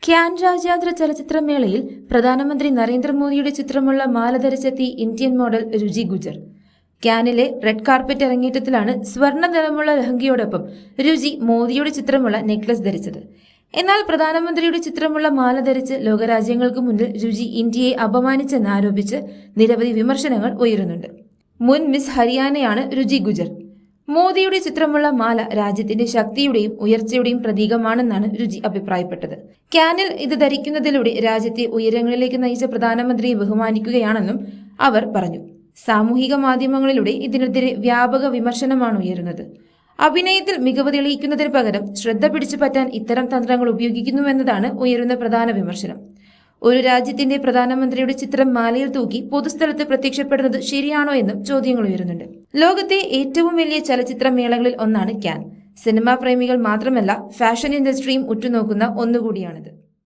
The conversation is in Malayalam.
ക്യാൻ രാജ്യാന്തര ചലച്ചിത്രമേളയിൽ പ്രധാനമന്ത്രി നരേന്ദ്രമോദിയുടെ ചിത്രമുള്ള മാല ധരിച്ചെത്തി ഇന്ത്യൻ മോഡൽ രുചി ഗുജർ. ക്യാനിലെ റെഡ് കാർപ്പറ്റ് അരങ്ങേറ്റത്തിലാണ് സ്വർണ്ണ നിറമുള്ള ലഹങ്കയോടൊപ്പം രുചി മോദിയുടെ ചിത്രമുള്ള നെക്ലസ് ധരിച്ചത്. എന്നാൽ പ്രധാനമന്ത്രിയുടെ ചിത്രമുള്ള മാല ധരിച്ച് ലോകരാജ്യങ്ങൾക്ക് മുന്നിൽ രുചി ഇന്ത്യയെ അപമാനിച്ചെന്ന് ആരോപിച്ച് നിരവധി വിമർശനങ്ങൾ ഉയരുന്നുണ്ട്. മുൻ മിസ് ഹരിയാനയാണ് രുചി ഗുജർ. മോദിയുടെ ചിത്രമുള്ള മാല രാജ്യത്തിന്റെ ശക്തിയുടെയും ഉയർച്ചയുടെയും പ്രതീകമാണെന്നാണ് രുചി അഭിപ്രായപ്പെട്ടത്. ക്യാനിൽ ഇത് ധരിക്കുന്നതിലൂടെ രാജ്യത്തെ ഉയരങ്ങളിലേക്ക് നയിച്ച പ്രധാനമന്ത്രിയെ ബഹുമാനിക്കുകയാണെന്നും അവർ പറഞ്ഞു. സാമൂഹിക മാധ്യമങ്ങളിലൂടെ ഇതിനെതിരെ വ്യാപക വിമർശനമാണ് ഉയരുന്നത്. അഭിനയത്തിൽ മികവ് തെളിയിക്കുന്നതിന് പകരം ശ്രദ്ധ പിടിച്ചു പറ്റാൻ ഇത്തരം തന്ത്രങ്ങൾ ഉപയോഗിക്കുന്നുവെന്നതാണ് ഉയരുന്ന പ്രധാന വിമർശനം. ഒരു രാജ്യത്തിന്റെ പ്രധാനമന്ത്രിയുടെ ചിത്രം മാലയിൽ തൂക്കി പൊതുസ്ഥലത്ത് പ്രത്യക്ഷപ്പെടുന്നത് ശരിയാണോ എന്നും ചോദ്യങ്ങൾ ഉയരുന്നുണ്ട്. ലോകത്തെ ഏറ്റവും വലിയ ചലച്ചിത്രമേളകളിൽ ഒന്നാണ് ക്യാൻ. സിനിമാ പ്രേമികൾ മാത്രമല്ല, ഫാഷൻ ഇൻഡസ്ട്രിയും ഉറ്റുനോക്കുന്ന ഒന്നുകൂടിയാണിത്.